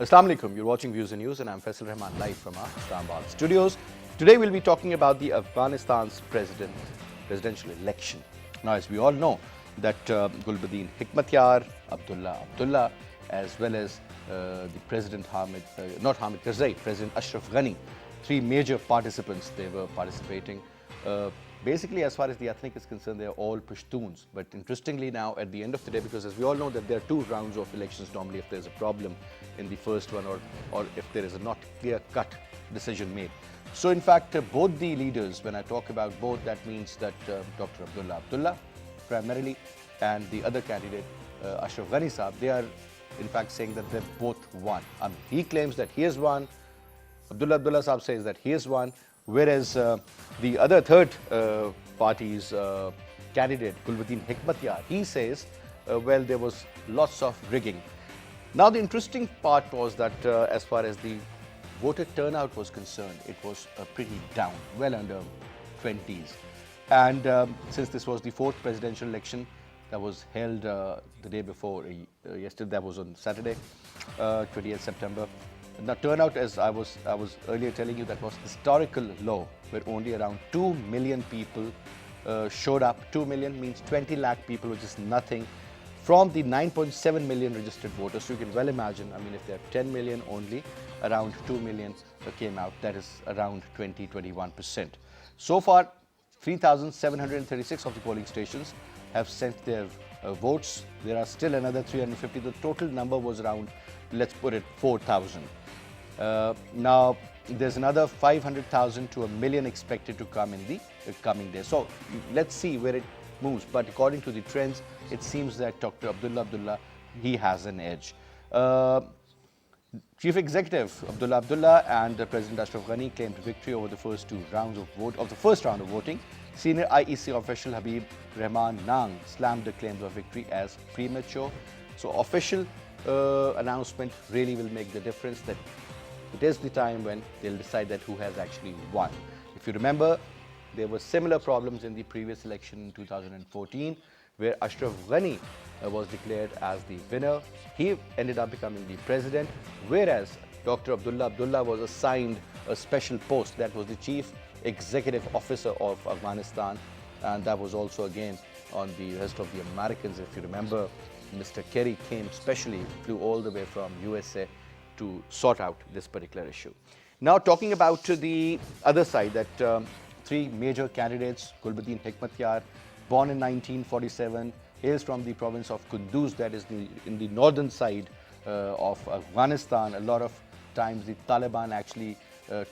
Assalamu alaikum, you're watching Views and News and I'm Faisal Rehman live from our Islamabad studios. Today we'll be talking about the Afghanistan's presidential election. Now, as we all know that Gulbuddin Hikmatyar, Abdullah, as well as the President President Ashraf Ghani, three major participants, they were participating. Basically, as far as the ethnic is concerned, they are all Pashtuns. But interestingly now, at the end of the day, because as we all know that there are two rounds of elections normally if there's a problem in the first one or if there is a not clear-cut decision made. So in fact, both the leaders, when I talk about both, that means that Dr. Abdullah primarily and the other candidate, Ashraf Ghani Saab, they are in fact saying that they both won. I mean, he claims that he has won, Abdullah Saab says that he has won, whereas the other third party's candidate, Gulbuddin Hikmatyar, he says, well, there was lots of rigging. Now, the interesting part was that as far as the voter turnout was concerned, it was pretty down, well under 20s. And since this was the fourth presidential election that was held the day before, yesterday, that was on Saturday, 20th September. Now, turnout, as I was earlier telling you, that was historical low, where only around 2 million people showed up. 2 million means 20 lakh people, which is nothing, from the 9.7 million registered voters. So you can well imagine, I mean, if there are 10 million only, around 2 million came out. That is around 21%. So far, 3,736 of the polling stations have sent their votes. There are still another 350. The total number was around, let's put it, 4,000. Now, there's another 500,000 to 1 million expected to come in the coming days. So let's see where it moves. But according to the trends, it seems that Dr. Abdullah, he has an edge. Chief Executive Abdullah and President Ashraf Ghani claimed victory over the first two rounds of the first round of voting. Senior IEC official Rehman slammed the claims of victory as premature. So official announcement really will make the difference, that it is the time when they'll decide that who has actually won. If you remember, there were similar problems in the previous election in 2014, where Ashraf Ghani was declared as the winner. He ended up becoming the president, whereas Dr. Abdullah was assigned a special post, that was the Chief Executive Officer of Afghanistan, and that was also again on the rest of the Americans. If you remember, Mr. Kerry came specially, flew all the way from USA to sort out this particular issue. Now, talking about the other side, that three major candidates, Gulbuddin Hikmatyar, born in 1947, hails from the province of Kunduz, that is in the northern side of Afghanistan. A lot of times the Taliban actually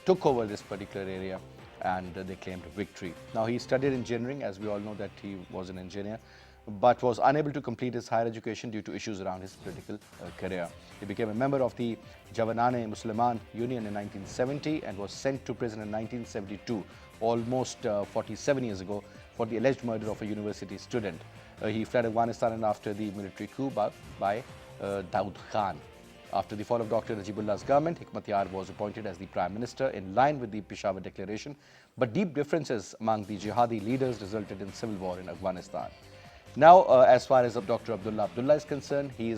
took over this particular area and they claimed victory. Now, he studied engineering, as we all know that he was an engineer, but was unable to complete his higher education due to issues around his political career. He became a member of the Jawanane Musliman Union in 1970 and was sent to prison in 1972, almost 47 years ago, for the alleged murder of a university student. He fled Afghanistan after the military coup by Daud Khan. After the fall of Dr. Najibullah's government, Hikmatyar was appointed as the Prime Minister in line with the Peshawar Declaration, but deep differences among the jihadi leaders resulted in civil war in Afghanistan. Now, as far as Dr. Abdullah is concerned, he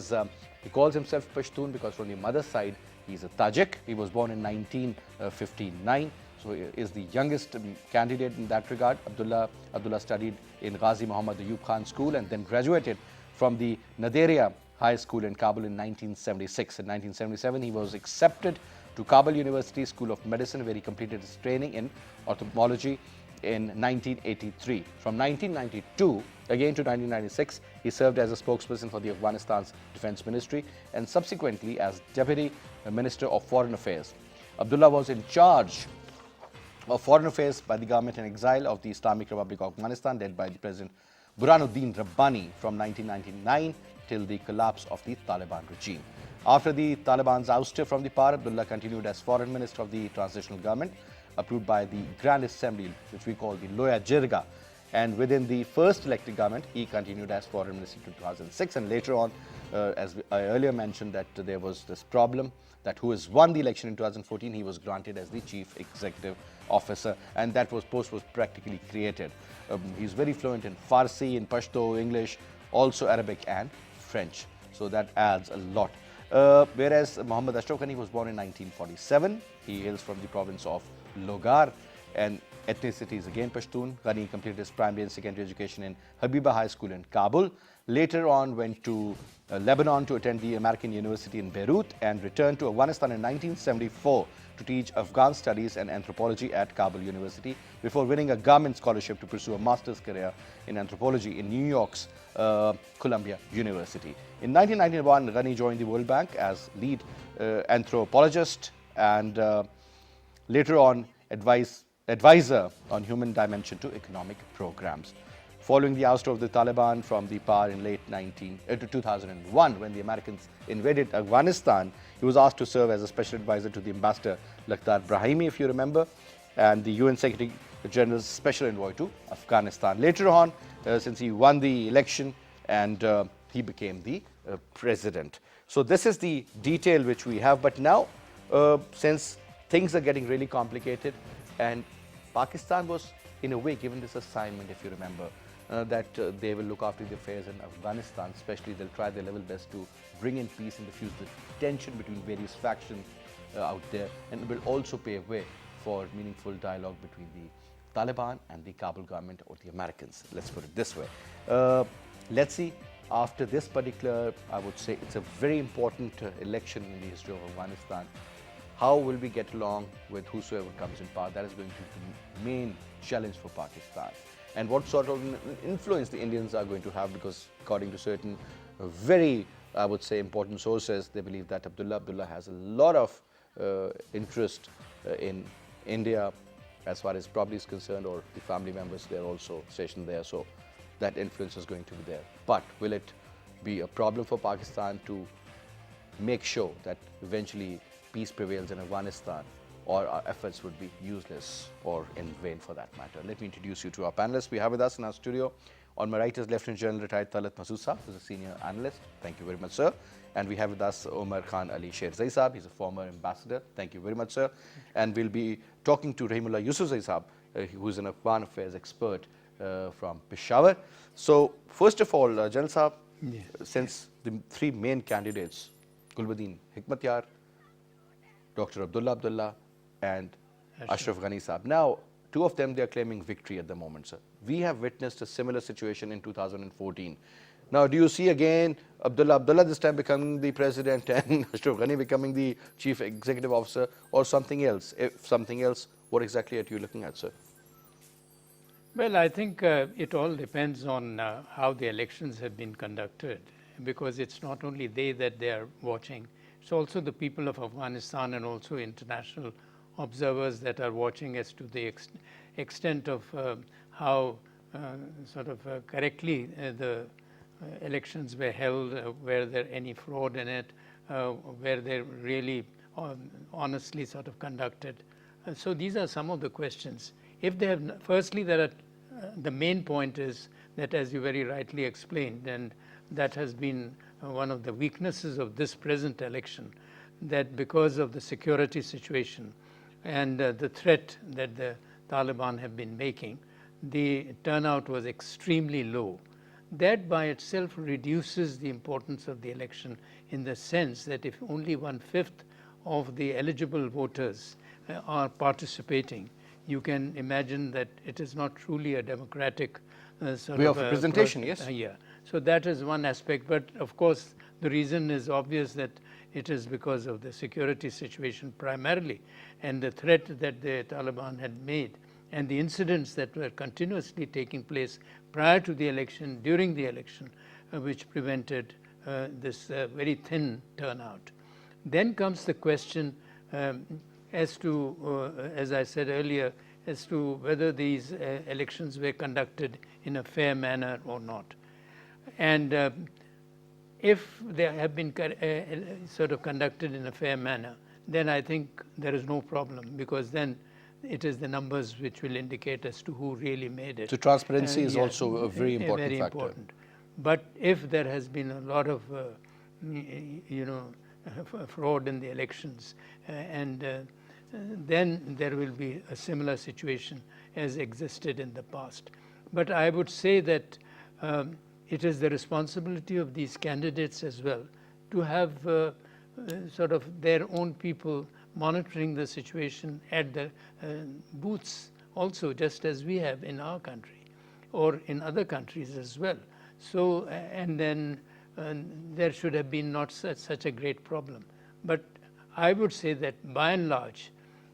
calls himself Pashtun because from the mother's side, he's a Tajik. He was born in 1959, so he is the youngest candidate in that regard. Abdullah studied in Ghazi Muhammad Ayub Khan School and then graduated from the Naderia High School in Kabul in 1976. In 1977, he was accepted to Kabul University School of Medicine, where he completed his training in ophthalmology in 1983. From 1992 again to 1996, he served as a spokesperson for the Afghanistan's Defense Ministry and subsequently as Deputy Minister of Foreign Affairs. Abdullah was in charge of Foreign Affairs by the government in exile of the Islamic Republic of Afghanistan, led by the President Burhanuddin Rabbani from 1999 till the collapse of the Taliban regime. After the Taliban's ouster from the power, Abdullah continued as Foreign Minister of the Transitional Government, approved by the Grand Assembly, which we call the Loya Jirga. And within the first elected government, he continued as Foreign Minister in 2006. And later on, as I earlier mentioned, that there was this problem that who has won the election in 2014, he was granted as the Chief Executive Officer. And that post was practically created. He's very fluent in Farsi, in Pashto, English, also Arabic and French. So that adds a lot. Whereas Muhammad Ashraf Ghani was born in 1947. He hails from the province of Logar and ethnicity is again Pashtun. Ghani completed his primary and secondary education in Habiba High School in Kabul. Later on went to Lebanon to attend the American University in Beirut and returned to Afghanistan in 1974 to teach Afghan studies and anthropology at Kabul University before winning a government scholarship to pursue a master's career in anthropology in New York's Columbia University. In 1991, Ghani joined the World Bank as lead anthropologist and later on advisor on human dimension to economic programs. Following the ouster of the Taliban from the power in late 2001, when the Americans invaded Afghanistan, he was asked to serve as a special advisor to the ambassador Lakhdar Brahimi, if you remember, and the UN Secretary General's special envoy to Afghanistan. Later on, since he won the election and he became the president. So this is the detail which we have. But now, since things are getting really complicated, and Pakistan was, in a way, given this assignment, if you remember, that they will look after the affairs in Afghanistan, especially they'll try their level best to bring in peace and diffuse the tension between various factions out there, and will also pave way for meaningful dialogue between the Taliban and the Kabul government or the Americans. Let's put it this way. Let's see, after this particular, I would say it's a very important election in the history of Afghanistan. How will we get along with whosoever comes in power? That is going to be the main challenge for Pakistan. And what sort of influence the Indians are going to have, because according to certain very, I would say, important sources, they believe that Abdullah has a lot of interest in India as far as probably is concerned, or the family members, they're also stationed there. So that influence is going to be there. But will it be a problem for Pakistan to make sure that eventually peace prevails in Afghanistan, or our efforts would be useless or in vain for that matter? Let me introduce you to our panelists. We have with us in our studio, on my right is Lieutenant General retired Talat Mahsoosa, who is a senior analyst. Thank you very much, sir. And we have with us Omar Khan Ali Sherzai Saab. He's a former ambassador. Thank you very much, sir. And we'll be talking to Rahimullah Yusufzai Saab, who is an Afghan affairs expert from Peshawar. So, first of all, General Saab, since the three main candidates, Gulbuddin Hikmatyar, Dr. Abdullah and Ashraf Ghani Saab. Now, two of them, they are claiming victory at the moment, sir. We have witnessed a similar situation in 2014. Now, do you see again Abdullah this time becoming the president and Ashraf Ghani becoming the chief executive officer, or something else? If something else, what exactly are you looking at, sir? Well, I think it all depends on how the elections have been conducted, because it's not only they that they are watching, it's also the people of Afghanistan and also international observers that are watching as to the extent of how correctly the elections were held, were there any fraud in it, were they really honestly conducted. So these are some of the questions. If they have, firstly, the main point is that, as you very rightly explained, and that has been one of the weaknesses of this present election, that because of the security situation and the threat that the Taliban have been making, the turnout was extremely low. That by itself reduces the importance of the election, in the sense that if only 1/5 of the eligible voters are participating, you can imagine that it is not truly a democratic way of representation. Yes. Yeah. So that is one aspect. But of course, the reason is obvious, that it is because of the security situation primarily, and the threat that the Taliban had made, and the incidents that were continuously taking place prior to the election, during the election, which prevented this very thin turnout. Then comes the question as to, as I said earlier, as to whether these elections were conducted in a fair manner or not. And if they have been conducted in a fair manner, then I think there is no problem, because then it is the numbers which will indicate as to who really made it. So transparency is also a very important factor. Important. But if there has been a lot of fraud in the elections, and then there will be a similar situation as existed in the past. But I would say that it is the responsibility of these candidates as well to have sort of their own people monitoring the situation at the booths also, just as we have in our country or in other countries as well. So, and then there should have been not such a great problem. But I would say that by and large,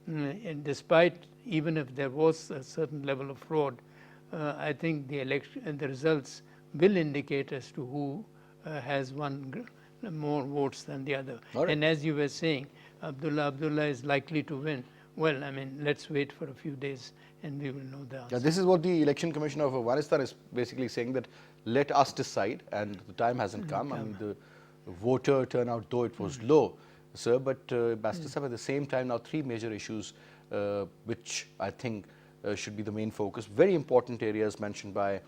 and despite even if there was a certain level of fraud, I think the election and the results will indicate as to who has won more votes than the other. Right. And as you were saying, Abdullah is likely to win. Well, I mean, let's wait for a few days and we will know the answer. Yeah, this is what the Election Commission of Afghanistan is basically saying, that let us decide, and the time hasn't come. I mean, the voter turnout, though it was low, sir, but Basit Sahib, at the same time, now 3 major issues which I think should be the main focus. Very important areas mentioned by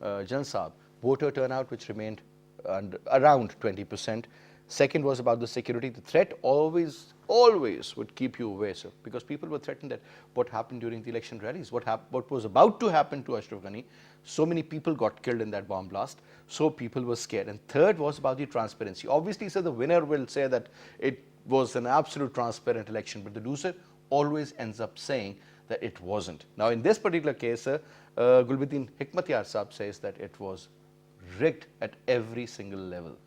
Jan Saab. Voter turnout, which remained around 20%. Second was about the security. The threat always would keep you away, sir, because people were threatened that what happened during the election rallies, what was about to happen to Ashraf Ghani. So many people got killed in that bomb blast, so people were scared. And third was about the transparency. Obviously, sir, the winner will say that it was an absolute transparent election, but the loser always ends up saying that it wasn't. Now, in this particular case, sir, Gulbuddin Hikmatyar Saab says that it was rigged at every single level.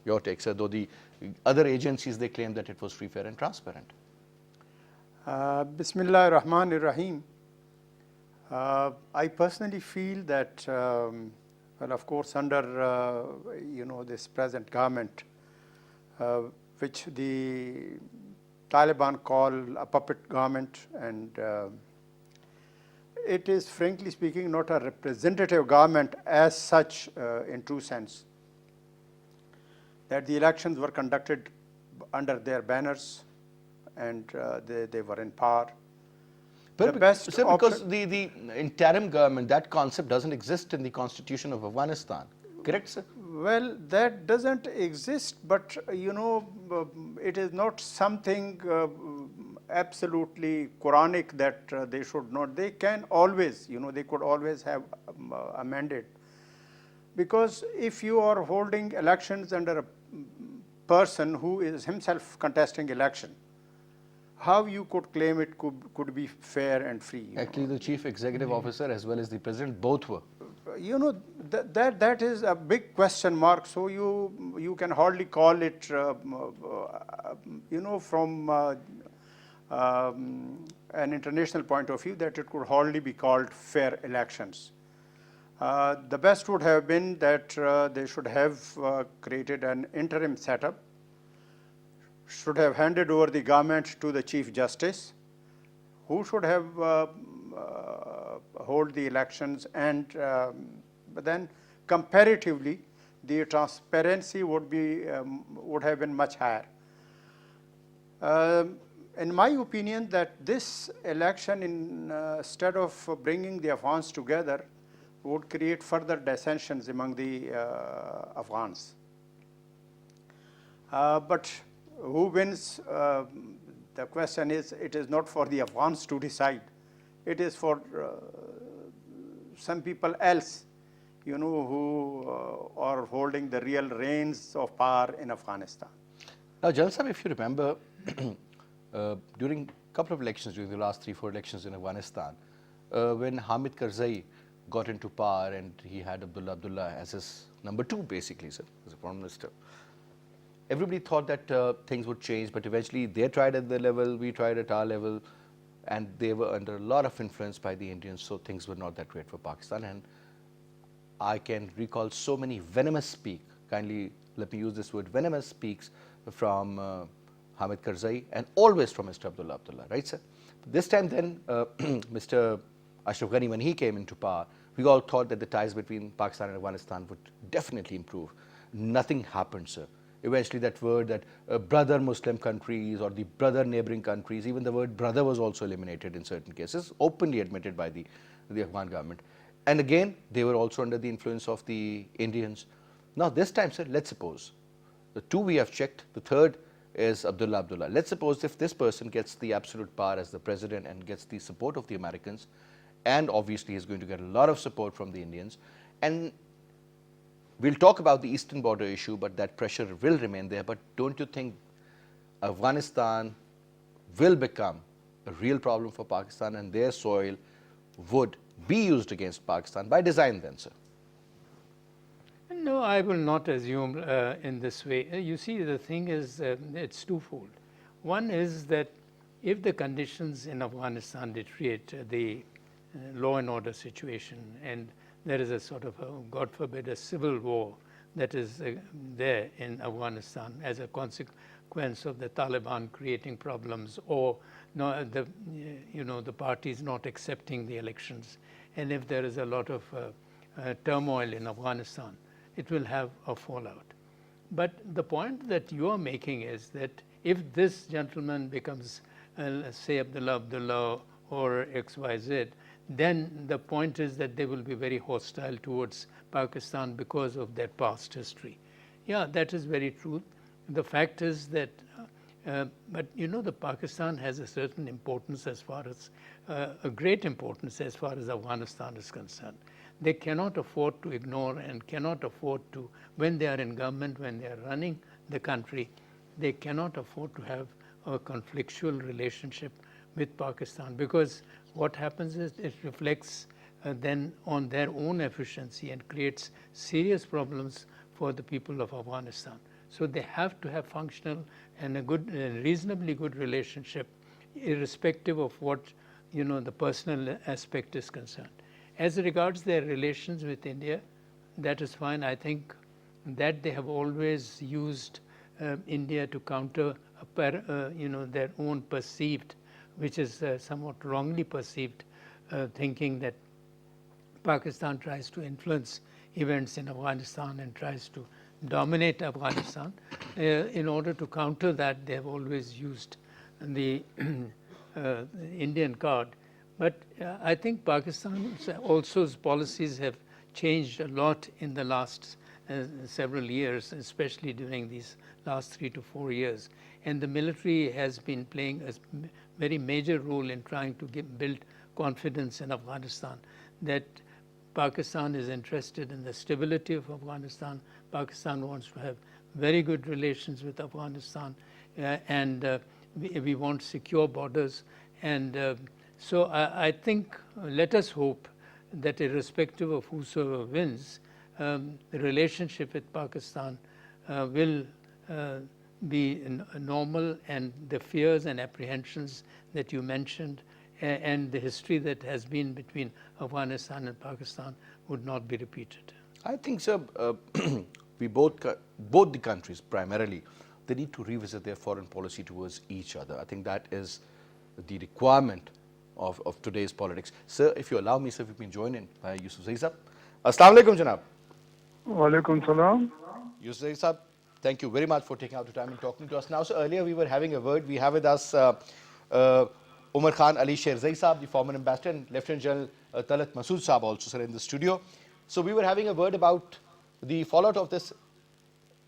Your take, sir, though the other agencies, they claim that it was free, fair and transparent. Bismillah ar-Rahman ar-Rahim. I personally feel that, well, of course, under, this present government, which the Taliban call a puppet government, and it is, frankly speaking, not a representative government as such in true sense. That the elections were conducted under their banners and they were in power. But because the interim government, that concept doesn't exist in the constitution of Afghanistan. Correct, sir? Well, that doesn't exist, but it is not something absolutely Quranic that they should not. They can always, they could always have amended. Because if you are holding elections under a person who is himself contesting election, how you could claim it could be fair and free? Actually, the chief executive officer as well as the president both were. That is a big question mark. So you can hardly call it, from an international point of view, that it could hardly be called fair elections. The best would have been that they should have created an interim setup, should have handed over the government to the Chief Justice, who should have hold the elections, and but then comparatively the transparency would have been much higher. In my opinion, that this election, instead of bringing the Afghans together, would create further dissensions among the Afghans. But who wins? The question is, it is not for the Afghans to decide. It is for some people else, who are holding the real reins of power in Afghanistan. Now, Jalal Sahib, if you remember, during a couple of elections, during the last 3-4 elections in Afghanistan, when Hamid Karzai got into power and he had Abdullah as his number 2, basically, sir, as a foreign minister. Everybody thought that things would change, but eventually they tried at their level, we tried at our level, and they were under a lot of influence by the Indians, so things were not that great for Pakistan. And I can recall so many venomous speaks, kindly let me use this word, venomous speaks from Hamid Karzai and always from Mr. Abdullah, right, sir? This time then, Mr. Ashraf Ghani, when he came into power, we all thought that the ties between Pakistan and Afghanistan would definitely improve. Nothing happened, sir. Eventually that word that brother Muslim countries or the brother neighboring countries, even the word brother was also eliminated in certain cases, openly admitted by the Afghan government. And again, they were also under the influence of the Indians. Now this time, sir, let's suppose, the 2 we have checked, the third is Abdullah. Let's suppose if this person gets the absolute power as the president and gets the support of the Americans, and obviously he's going to get a lot of support from the Indians, and we'll talk about the eastern border issue, but that pressure will remain there. But don't you think Afghanistan will become a real problem for Pakistan and their soil would be used against Pakistan by design then, sir? No, I will not assume in this way. You see, the thing is, it's twofold. One is that if the conditions in Afghanistan deteriorate, the law and order situation, and there is a sort of, God forbid, a civil war that is there in Afghanistan as a consequence of the Taliban creating problems, or no, the parties not accepting the elections, and if there is a lot of turmoil in Afghanistan, it will have a fallout. But the point that you are making is that if this gentleman becomes, say, Abdullah or XYZ, then the point is that they will be very hostile towards Pakistan because of their past history. Yeah, that is very true. The fact is that, but the Pakistan has a certain importance as far as, a great importance as far as Afghanistan is concerned. They cannot afford to ignore and cannot afford to, when they are in government, when they are running the country, they cannot afford to have a conflictual relationship with Pakistan, because what happens is it reflects then on their own efficiency and creates serious problems for the people of Afghanistan. So they have to have functional and a good, reasonably good relationship, irrespective of what the personal aspect is concerned. As regards their relations with India, that is fine. I think that they have always used India to counter their own perceived, which is somewhat wrongly perceived, thinking that Pakistan tries to influence events in Afghanistan and tries to dominate Afghanistan. In order to counter that, they have always used the Indian card. But I think Pakistan's also policies have changed a lot in the last several years, especially during these last 3 to 4 years. And the military has been playing a very major role in trying to build confidence in Afghanistan, that Pakistan is interested in the stability of Afghanistan. Pakistan wants to have very good relations with Afghanistan, and we want secure borders. And so I think, let us hope that irrespective of whosoever wins, the relationship with Pakistan will be normal, and the fears and apprehensions that you mentioned and the history that has been between Afghanistan and Pakistan would not be repeated. I think, sir, both the countries primarily, they need to revisit their foreign policy towards each other. I think that is the requirement of today's politics. Sir, if you allow me, sir, if you can join in by Yusuf Zaid Sahab. Assalamu alaikum, Janab. Wa alaikum salam. Yusuf Zaid Sahab, thank you very much for taking out the time and talking to us. Now, so earlier we were having a word. We have with us Umar Khan Ali Sher Zaid Sahab, the former ambassador, and Lieutenant General Talat Masood Sahab also, sir, in the studio. So we were having a word about the fallout of this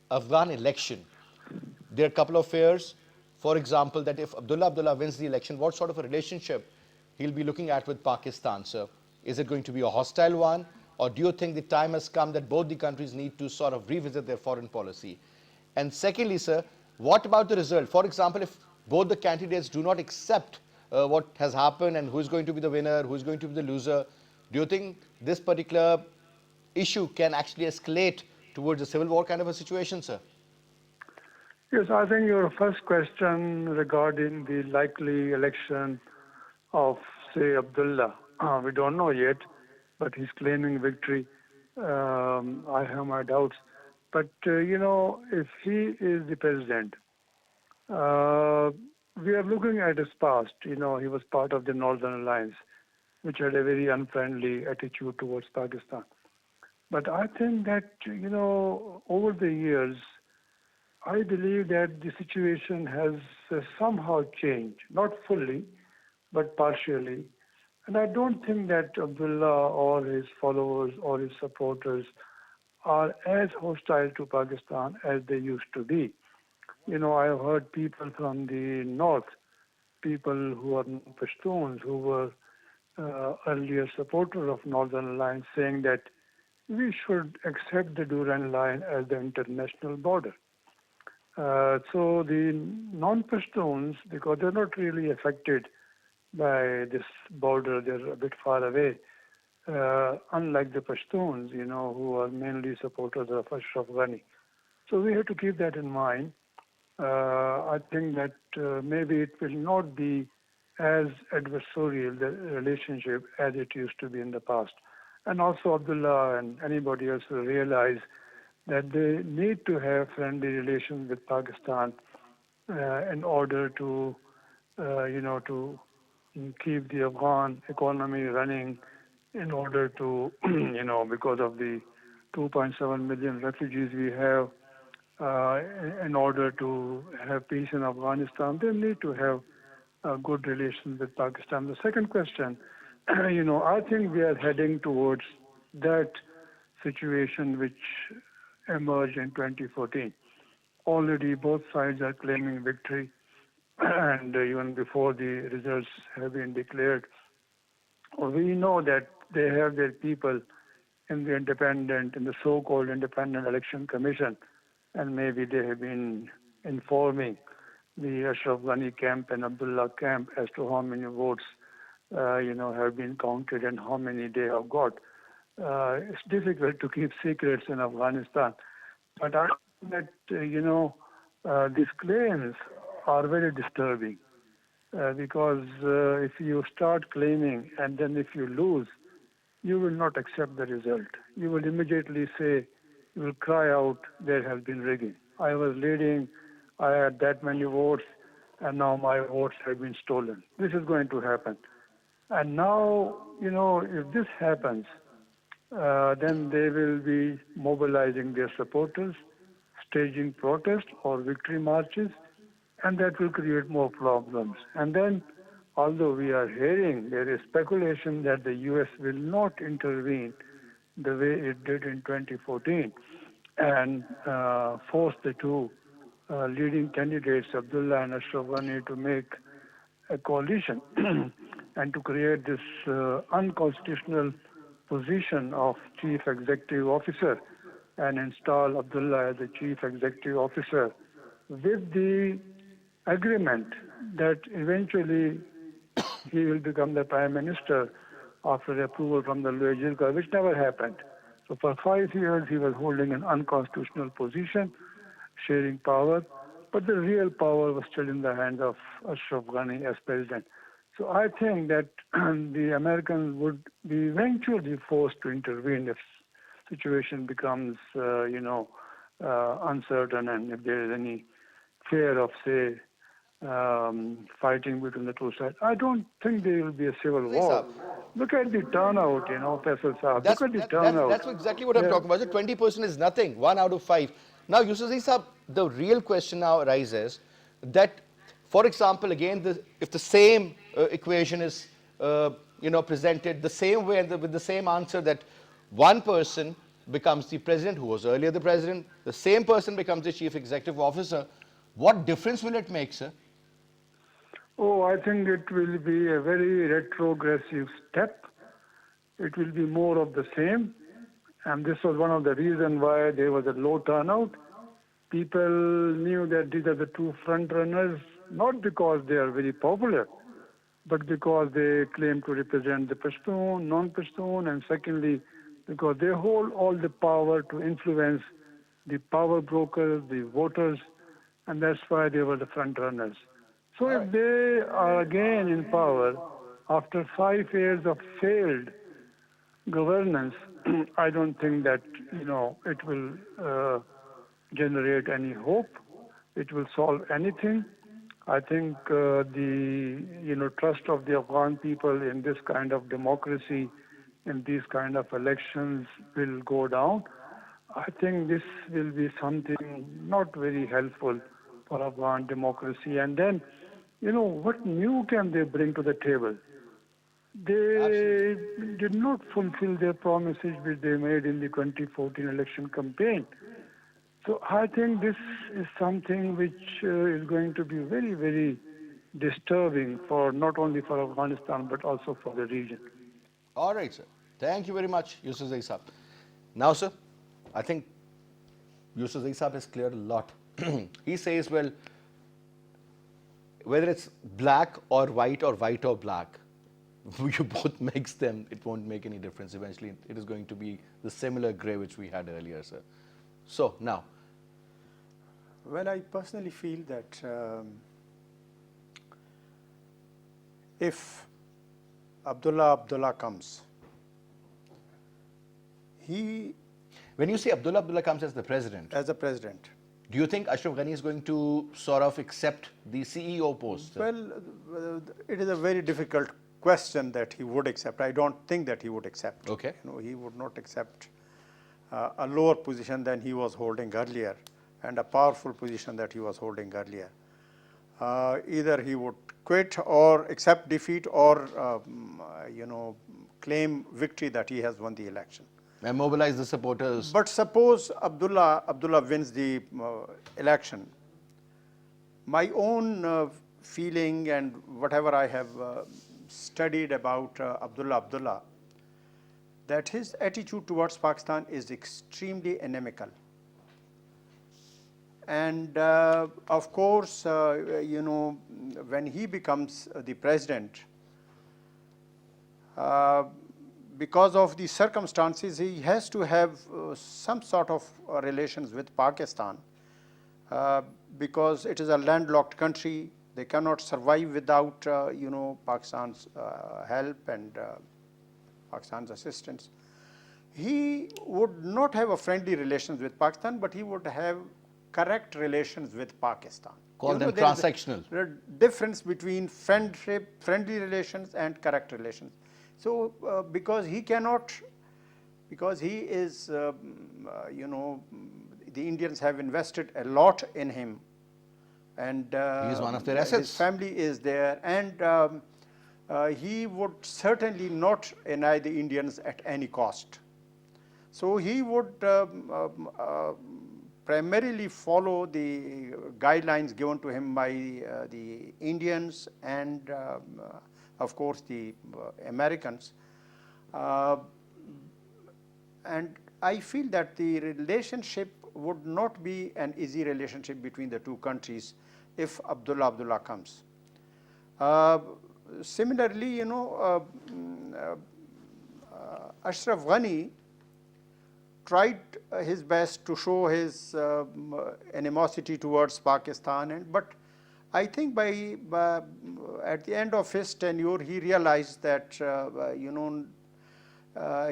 Afghan election. There are a couple of fears. For example, that if Abdullah wins the election, what sort of a relationship he'll be looking at with Pakistan, sir? Is it going to be a hostile one? Or do you think the time has come that both the countries need to sort of revisit their foreign policy? And secondly, sir, what about the result? For example, if both the candidates do not accept what has happened and who is going to be the winner, who is going to be the loser, do you think this particular issue can actually escalate towards a civil war kind of a situation, sir? Yes, I think your first question regarding the likely election of, say, Abdullah, we don't know yet, but he's claiming victory. I have my doubts. But, if he is the president, we are looking at his past. He was part of the Northern Alliance, which had a very unfriendly attitude towards Pakistan. But I think that, over the years, I believe that the situation has somehow changed, not fully, but partially. And I don't think that Abdullah or his followers or his supporters are as hostile to Pakistan as they used to be. I have heard people from the north, people who are Pashtuns, who were earlier supporters of Northern Alliance, saying that we should accept the Durand Line as the international border. So the non-Pashtuns, because they're not really affected by this border, they're a bit far away. Unlike the Pashtuns, who are mainly supporters of Ashraf Ghani. So we have to keep that in mind. I think that maybe it will not be as adversarial, the relationship, as it used to be in the past. And also Abdullah and anybody else will realize that they need to have friendly relations with Pakistan in order to, to keep the Afghan economy running, in order to, because of the 2.7 million refugees we have, in order to have peace in Afghanistan, they need to have good relations with Pakistan. The second question, I think we are heading towards that situation which emerged in 2014. Already both sides are claiming victory, and even before the results have been declared, we know that they have their people in the so-called Independent Election Commission, and maybe they have been informing the Ashraf Ghani camp and Abdullah camp as to how many votes, have been counted and how many they have got. It's difficult to keep secrets in Afghanistan, but I think that, these claims are very disturbing because if you start claiming and then if you lose, you will not accept the result. You will immediately say, you will cry out, there has been rigging. I was leading, I had that many votes, and now my votes have been stolen. This is going to happen. And now, if this happens, then they will be mobilizing their supporters, staging protests or victory marches, and that will create more problems. And then, although we are hearing there is speculation that the U.S. will not intervene the way it did in 2014 and force the two leading candidates, Abdullah and Ashraf Ghani, to make a coalition and to create this unconstitutional position of chief executive officer and install Abdullah as the chief executive officer with the agreement that eventually he will become the prime minister after approval from the legislature, which never happened. So for 5 years he was holding an unconstitutional position, sharing power, but the real power was still in the hands of Ashraf Ghani as president. So I think that the Americans would be eventually forced to intervene if situation becomes, uncertain, and if there is any fear of, say, fighting between the two sides. I don't think there will be a civil war. Look at the turnout, Faisal Saab. Look at the turnout. That's exactly what I'm talking about. So 20% is nothing, 1 out of 5. Now, Yusuf Saab, the real question now arises that, for example, again, if the same equation is, presented the same way and with the same answer, that one person becomes the president, who was earlier the president, the same person becomes the chief executive officer, what difference will it make, sir? Oh, I think it will be a very retrogressive step. It will be more of the same. And this was one of the reasons why there was a low turnout. People knew that these are the two front runners, not because they are very popular, but because they claim to represent the Pashtun, non-Pashtun, and secondly, because they hold all the power to influence the power brokers, the voters, and that's why they were the front runners. So if they are again in power after 5 years of failed governance, I don't think that, it will generate any hope. It will solve anything. I think the, trust of the Afghan people in this kind of democracy, in these kind of elections will go down. I think this will be something not very helpful for Afghan democracy. And then, what new can they bring to the table? They did not fulfill their promises which they made in the 2014 election campaign. So I think this is something which is going to be very, very disturbing for not only for Afghanistan but also for the region. All right, sir. Thank you very much, Yusuf Saab. Now, sir, I think Yusuf Saab has cleared a lot he says, well, whether it's black or white or black, you both mix them, it won't make any difference. Eventually, it is going to be the similar gray which we had earlier, sir. So, now. Well, I personally feel that if Abdullah comes, when you say Abdullah comes as the president, do you think Ashraf Ghani is going to sort of accept the CEO post, sir? Well, it is a very difficult question that he would accept. I don't think that he would accept. Okay. He would not accept a lower position than he was holding earlier and a powerful position that he was holding earlier. Either he would quit or accept defeat or, claim victory that he has won the election. And mobilize the supporters. But suppose Abdullah wins the election. My own feeling and whatever I have studied about Abdullah, that his attitude towards Pakistan is extremely inimical. And of course, when he becomes the president, because of the circumstances, he has to have some sort of relations with Pakistan because it is a landlocked country. They cannot survive without, Pakistan's help and Pakistan's assistance. He would not have a friendly relations with Pakistan, but he would have correct relations with Pakistan. Call them transactional. There is a difference between friendly relations and correct relations. So, because he is, the Indians have invested a lot in him, and he is one of their assets. His family is there, and he would certainly not deny the Indians at any cost. So he would primarily follow the guidelines given to him by the Indians and of course the Americans, and I feel that the relationship would not be an easy relationship between the two countries if Abdullah comes. Similarly, Ashraf Ghani tried his best to show his animosity towards Pakistan, but I think at the end of his tenure, he realized that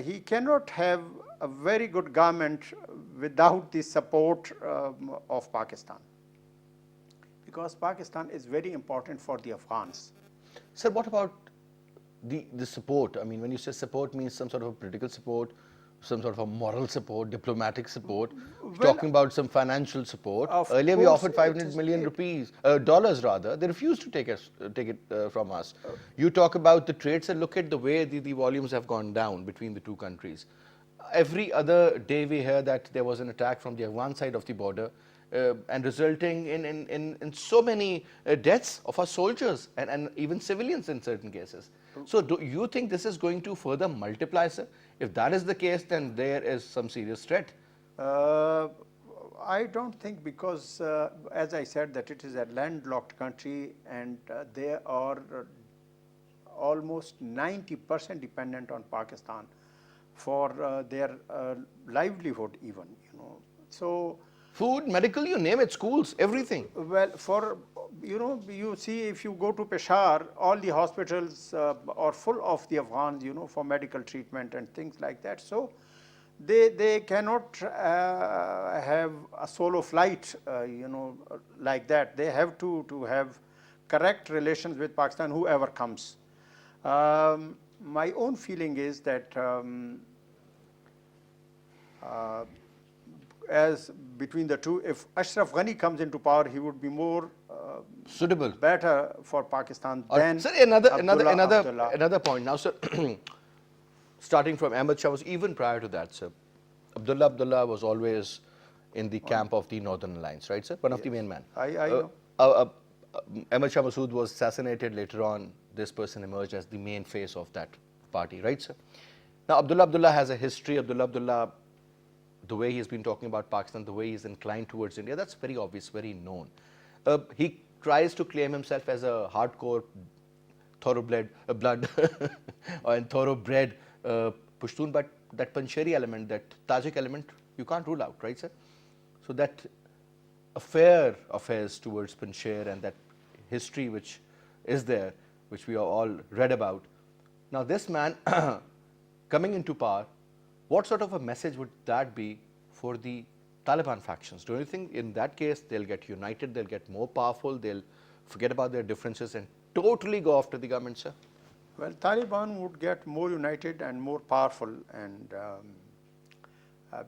he cannot have a very good government without the support of Pakistan, because Pakistan is very important for the Afghans. Sir, what about the support? I mean, when you say support, means some sort of political support, some sort of a moral support, diplomatic support, talking about some financial support. Earlier we offered 500 million dollars rather. They refused to take it from us. You talk about the trades and look at the way the volumes have gone down between the two countries. Every other day we hear that there was an attack from the Afghan side of the border and resulting in so many deaths of our soldiers and even civilians in certain cases. So do you think this is going to further multiply, sir? If that is the case, then there is some serious threat. I don't think, because as I said, that it is a landlocked country and they are almost 90% dependent on Pakistan for their livelihood even, So food, medical, you name it, schools, everything. Well, you see, if you go to Peshawar, all the hospitals are full of the Afghans, for medical treatment and things like that. So they cannot have a solo flight, like that. They have to have correct relations with Pakistan, whoever comes. My own feeling is that as between the two, if Ashraf Ghani comes into power, he would be more suitable, better for Pakistan than sir, another point. Now, sir, starting from Ahmad Shah, was even prior to that, sir, Abdullah was always in the camp of the Northern Alliance, right, sir? One of the main men. I know. Ahmad Shah Massoud was assassinated. Later on, this person emerged as the main face of that party, right, sir? Now, Abdullah has a history. Abdullah the way he's been talking about Pakistan, the way he's inclined towards India, that's very obvious, very known. He tries to claim himself as a hardcore, thoroughbred, blood and thoroughbred Pushtun, but that Panjshiri element, that Tajik element, you can't rule out, right, sir? So that affair of his towards Panjshir and that history which is there, which we have all read about. Now this man coming into power, what sort of a message would that be for the Taliban factions? Don't you think in that case they'll get united, they'll get more powerful, they'll forget about their differences and totally go after the government, sir? Well, Taliban would get more united and more powerful, and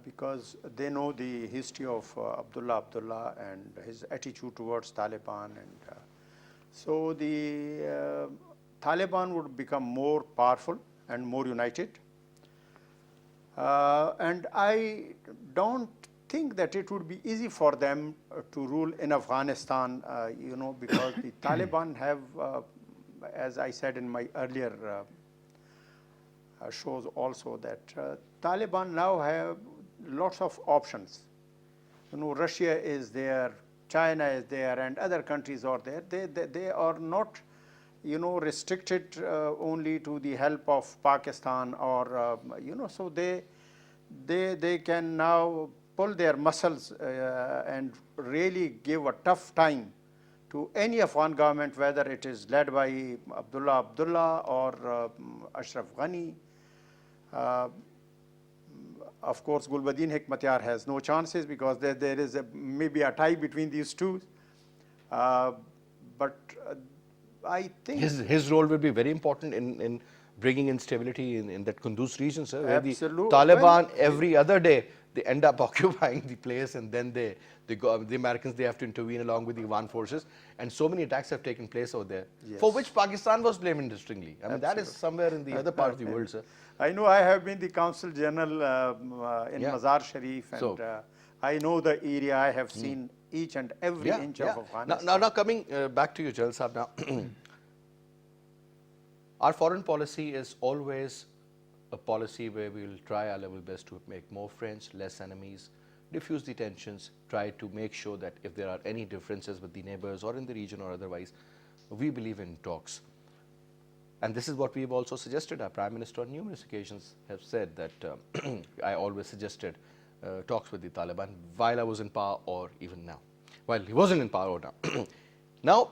because they know the history of Abdullah and his attitude towards Taliban, and so the Taliban would become more powerful and more united. And I don't think that it would be easy for them to rule in Afghanistan, because the Taliban have, as I said in my earlier shows also, that Taliban now have lots of options. Russia is there, China is there, and other countries are there. They are not, restricted only to the help of Pakistan, or so they can now pull their muscles and really give a tough time to any Afghan government, whether it is led by Abdullah or Ashraf Ghani. Of course, Gulbuddin Hekmatyar has no chances because there is maybe a tie between these two. But I think his role will be very important in bringing in stability in that Kunduz region, sir, where the Absolutely. Taliban every other day they end up occupying the place, and then the Americans, they have to intervene along with the Afghan forces, and so many attacks have taken place over there, Yes. for which Pakistan was blamed interestingly. I mean, that is somewhere in the other part of the world, sir. I know I have been the Consul General in Yeah. Mazar Sharif, and So- I know the area. I have seen each and every inch of Afghanistan. Now coming back to you, Jalal Sahab, now, our foreign policy is always a policy where we will try our level best to make more friends, less enemies, diffuse the tensions, try to make sure that if there are any differences with the neighbors or in the region or otherwise, we believe in talks. And this is what we have also suggested. Our Prime Minister on numerous occasions have said that I always suggested talks with the Taliban while I was in power or even now, while he wasn't in power or now. Now,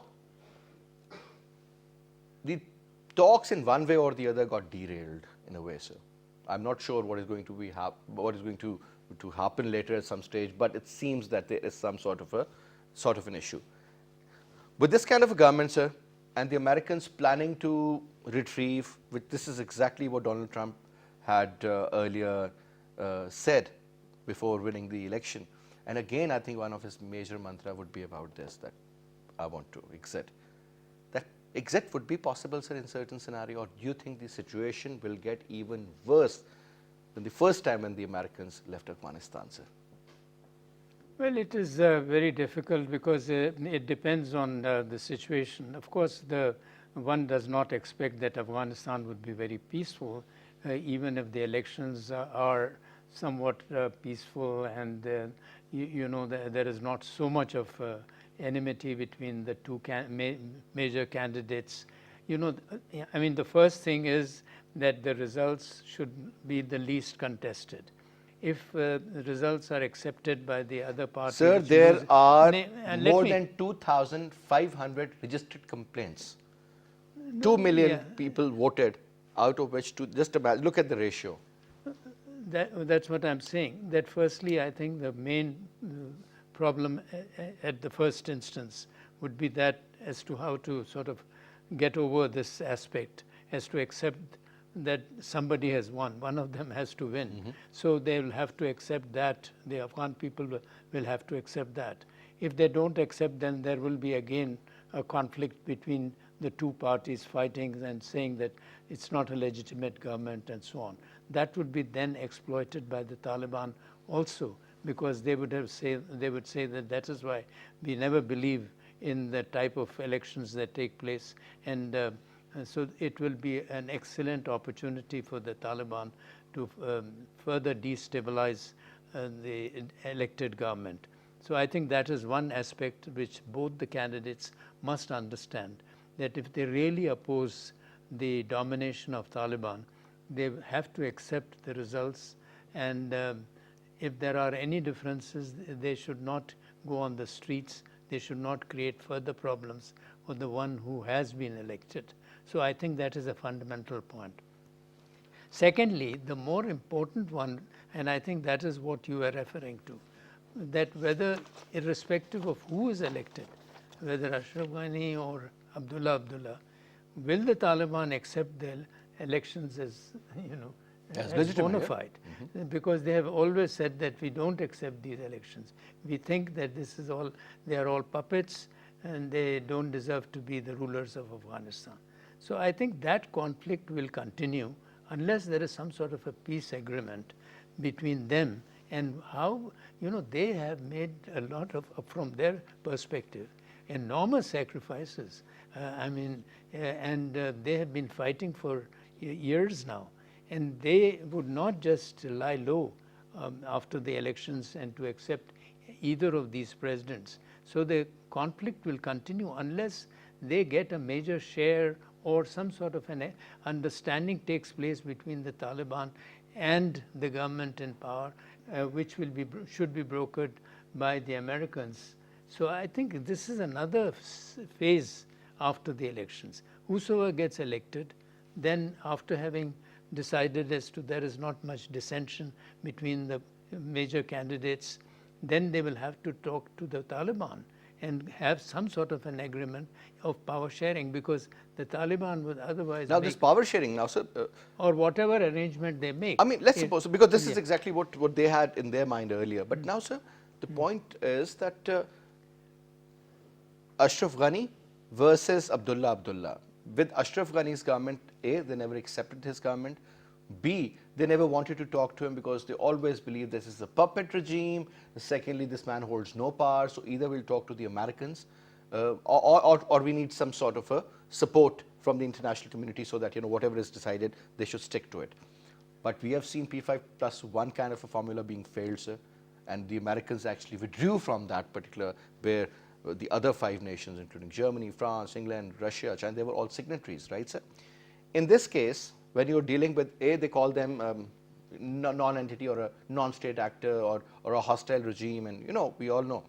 the talks in one way or the other got derailed in a way, sir. I'm not sure what is going to be to happen later at some stage, but it seems that there is some sort of an issue. With this kind of a government, sir, and the Americans planning to retrieve, which this is exactly what Donald Trump had earlier said before winning the election. And again, I think one of his major mantra would be about this, that I want to exit. That exit would be possible, sir, in certain scenario, or do you think the situation will get even worse than the first time when the Americans left Afghanistan, sir? Well, it is very difficult because it depends on the situation. Of course, one does not expect that Afghanistan would be very peaceful, even if the elections are somewhat peaceful, and there is not so much of enmity between the two major candidates. I mean, the first thing is that the results should be the least contested. If the results are accepted by the other party, sir, there are more than 2,500 registered complaints. 2 million people voted, out of which, just about look at the ratio. That's what I'm saying. That firstly, I think the main problem at the first instance would be that as to how to sort of get over this aspect, as to accept that somebody has won. One of them has to win. Mm-hmm. So they will have to accept that. The Afghan people will have to accept that. If they don't accept, then there will be again a conflict between the two parties fighting and saying that it's not a legitimate government and so on. That would be then exploited by the Taliban also, because they would say that that is why we never believe in the type of elections that take place, and so it will be an excellent opportunity for the Taliban to further destabilize the elected government. So I think that is one aspect which both the candidates must understand, that if they really oppose the domination of Taliban, they have to accept the results, and if there are any differences, they should not go on the streets, they should not create further problems for the one who has been elected. So I think that is a fundamental point. Secondly, the more important one, and I think that is what you are referring to, that whether, irrespective of who is elected, whether Ashraf Ghani or Abdullah, will the Taliban accept the elections as, as legitimate, bona yeah? fide? Because they have always said that we don't accept these elections. We think that this is all, they are all puppets and they don't deserve to be the rulers of Afghanistan. So I think that conflict will continue unless there is some sort of a peace agreement between them, and how, they have made a lot of, from their perspective, enormous sacrifices. And they have been fighting for years now, and they would not just lie low after the elections and to accept either of these presidents. So the conflict will continue unless they get a major share or some sort of an understanding takes place between the Taliban and the government in power, which should be brokered by the Americans. So I think this is another phase after the elections. Whosoever gets elected, then after having decided as to there is not much dissension between the major candidates, then they will have to talk to the Taliban and have some sort of an agreement of power sharing, because the Taliban would otherwise Now this power sharing now, sir, or whatever arrangement they make. I mean, let's suppose, because this is exactly what they had in their mind earlier. But now, sir, the point is that Ashraf Ghani versus Abdullah. With Ashraf Ghani's government, A, they never accepted his government. B, they never wanted to talk to him because they always believe this is a puppet regime. Secondly, this man holds no power, so either we'll talk to the Americans or we need some sort of a support from the international community so that, whatever is decided, they should stick to it. But we have seen P5+1 kind of a formula being failed, sir, and the Americans actually withdrew from that particular, where the other 5 nations, including Germany, France, England, Russia, China, they were all signatories, right, sir? In this case, when you're dealing with, A, they call them non-entity or a non-state actor or a hostile regime, and we all know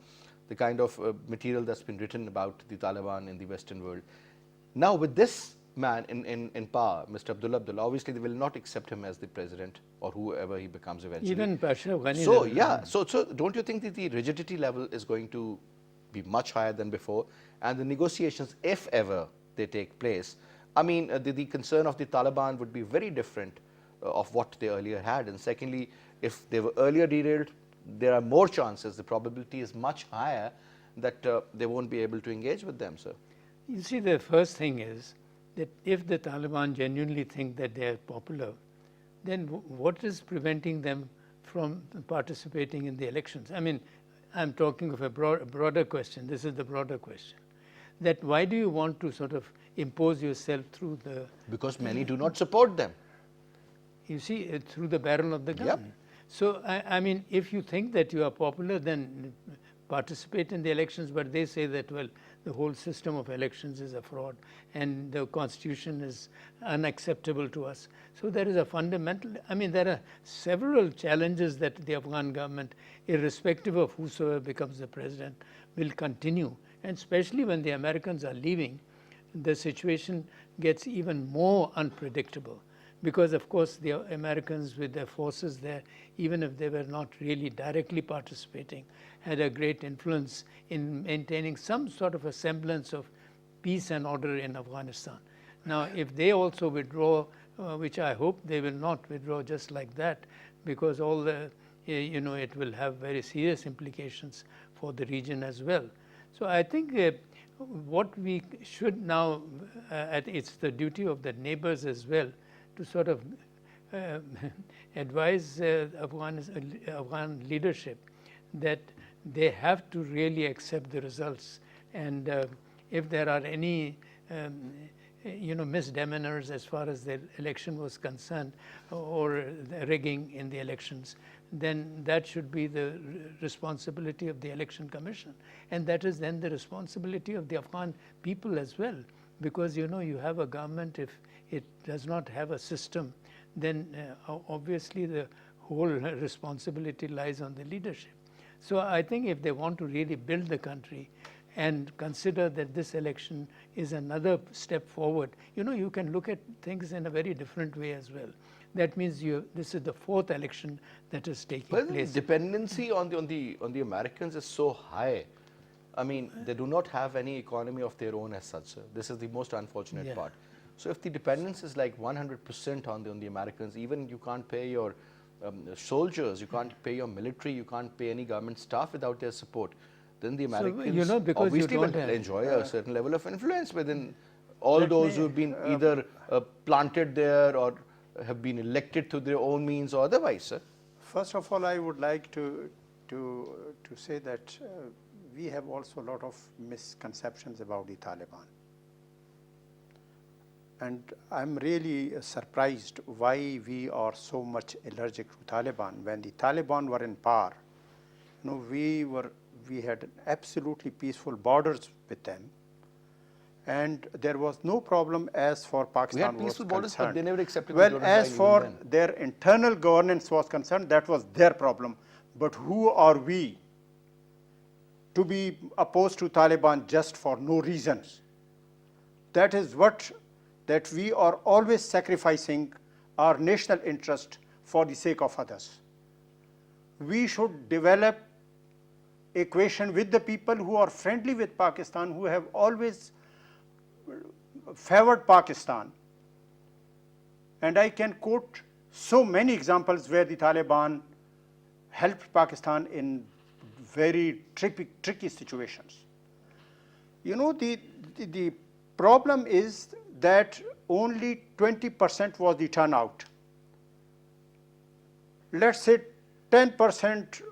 the kind of material that's been written about the Taliban in the Western world. Now with this man in power, Mr. Abdullah, obviously they will not accept him as the president or whoever he becomes eventually. Even Ashraf Ghani. So yeah, so don't you think that the rigidity level is going to be much higher than before, and the negotiations, if ever they take place, I mean, the concern of the Taliban would be very different of what they earlier had. And secondly, if they were earlier derailed, there are more chances, the probability is much higher that they won't be able to engage with them, sir. You see, the first thing is that if the Taliban genuinely think that they are popular, then what is preventing them from participating in the elections? I mean, I'm talking of a broader question. This is the broader question. That why do you want to sort of impose yourself through the... Because many do not support them. You see, through the barrel of the gun. Yep. So, I mean, if you think that you are popular, then participate in the elections, but they say that, well, the whole system of elections is a fraud and the constitution is unacceptable to us. So there is a fundamental, I mean, there are several challenges that the Afghan government, irrespective of whosoever becomes the president, will continue. And especially when the Americans are leaving, the situation gets even more unpredictable. Because, of course, the Americans with their forces there, even if they were not really directly participating, had a great influence in maintaining some sort of a semblance of peace and order in Afghanistan. Now, if they also withdraw, which I hope they will not withdraw just like that, because all the, it will have very serious implications for the region as well. So I think what we should now, it's the duty of the neighbors as well, to sort of advise Afghan leadership that they have to really accept the results, and if there are any misdemeanors as far as the election was concerned, or the rigging in the elections, then that should be the responsibility of the Election Commission. And that is then the responsibility of the Afghan people as well. Because you have a government, if it does not have a system, then obviously the whole responsibility lies on the leadership. So I think if they want to really build the country and consider that this election is another step forward, you can look at things in a very different way as well. That means this is the fourth election that is taking place. The dependency on the Americans is so high. I mean, they do not have any economy of their own as such. This is the most unfortunate part. So if the dependence is like 100% on the Americans, even you can't pay your soldiers, you can't pay your military, you can't pay any government staff without their support, then the Americans obviously will enjoy a certain level of influence within all those who've been either planted there or have been elected through their own means or otherwise, sir. First of all, I would like to say that we have also a lot of misconceptions about the Taliban. And I'm really surprised why we are so much allergic to Taliban. When the Taliban were in power, we had absolutely peaceful borders with them. And there was no problem as for Pakistan we had peaceful was borders, concerned. but they never accepted well, as for their internal governance was concerned, that was their problem. But who are we to be opposed to Taliban just for no reasons? That is that we are always sacrificing our national interest for the sake of others. We should develop equation with the people who are friendly with Pakistan, who have always favored Pakistan. And I can quote so many examples where the Taliban helped Pakistan in very tricky situations. The problem is that only 20% was the turnout. Let's say 10%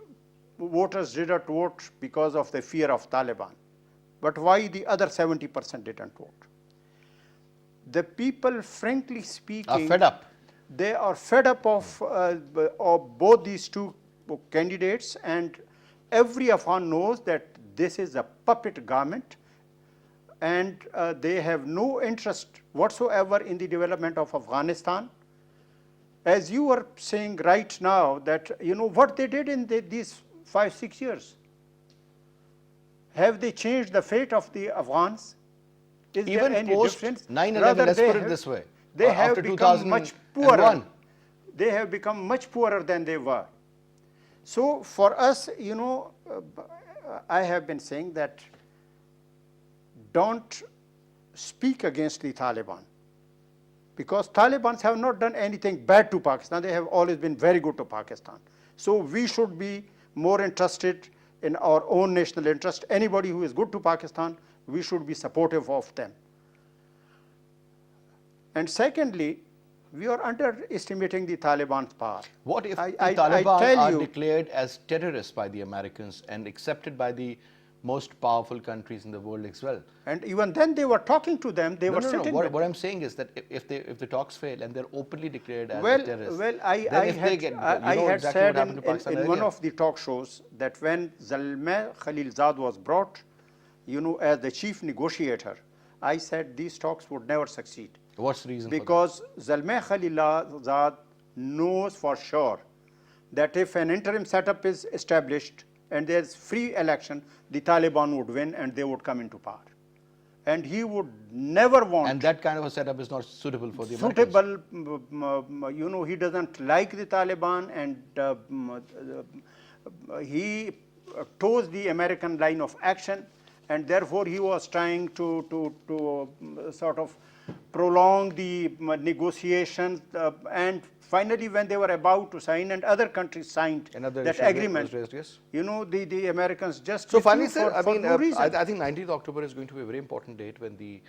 voters did not vote because of the fear of Taliban. But why the other 70% didn't vote? The people, frankly speaking, are fed up. They are fed up of both these two candidates, and every Afghan knows that this is a puppet government, and they have no interest whatsoever in the development of Afghanistan. As you were saying right now, that what they did in these 5-6 years. Have they changed the fate of the Afghans? Is even there any post difference? 9/11, let's put it this way. They have after become much poorer. They have become much poorer than they were. So for us, I have been saying that don't speak against the Taliban, because Talibans have not done anything bad to Pakistan. They have always been very good to Pakistan. So we should be more interested in our own national interest. Anybody who is good to Pakistan, we should be supportive of them. And secondly, we are underestimating the Taliban's power. What if the Taliban are declared as terrorists by the Americans and accepted by the most powerful countries in the world as well? And even then they were talking to them. They were sitting. What I'm saying is that if the talks fail and they're openly declared as terrorists, I had said in one of the talk shows that when Zalmay Khalilzad was brought, as the chief negotiator, I said these talks would never succeed. What's the reason? Because Zalmay Khalilzad knows for sure that if an interim setup is established and there's free election, the Taliban would win and they would come into power. And he would never want... And that kind of a setup is not suitable for the Americans. Suitable, he doesn't like the Taliban, and he chose the American line of action, and therefore he was trying to sort of prolong the negotiations, and finally when they were about to sign and other countries signed that agreement, the Americans just... So finally, sir, no reason. I think 19th October is going to be a very important date when the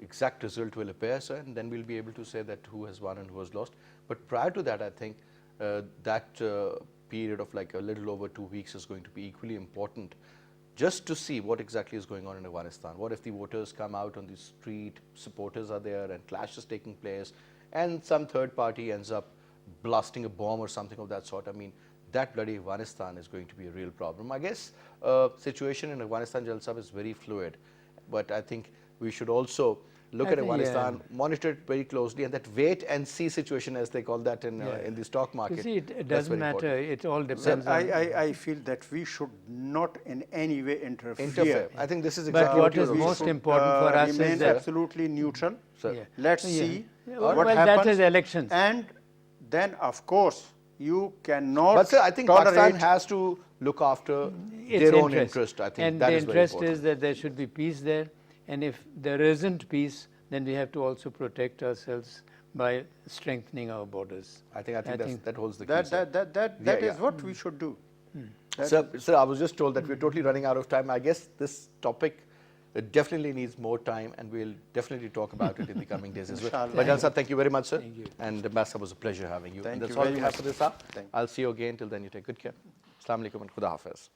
exact result will appear, sir, and then we'll be able to say that who has won and who has lost. But prior to that, I think that period of like a little over 2 weeks is going to be equally important, just to see what exactly is going on in Afghanistan. What if the voters come out on the street, supporters are there and clash is taking place, and some third party ends up blasting a bomb or something of that sort, I mean, that bloody Afghanistan is going to be a real problem. I guess situation in Afghanistan, Jalsab, is very fluid, but I think we should also look at Afghanistan, monitor it very closely, and that wait and see situation, as they call that in the stock market. You see, it doesn't matter. It all depends. I feel that we should not in any way interfere. I think this is exactly but what is we most should, important for us remain is that absolutely neutral. Yeah. Let's Yeah. see Well, what that happens. is elections. And then, of course, you cannot But sir, I think tolerate. Pakistan has to look after its their own interest. I think and that the is very interest important. is that there should be peace there, and if there isn't peace, then we have to also protect ourselves by strengthening our borders. I think that holds the key. That sir. that is what we should do. Sir, I was just told that we're totally running out of time. I guess this topic definitely needs more time, and we'll definitely talk about it in the coming days as well. Inshallah. But sir, thank you very much, sir. Thank you. And Ambassador, was a pleasure having you. Thank And that's you all very we have much. for this hour. Thank you. I'll see you again. Till then, you take good care. Assalamu alaikum and Khuda Hafiz.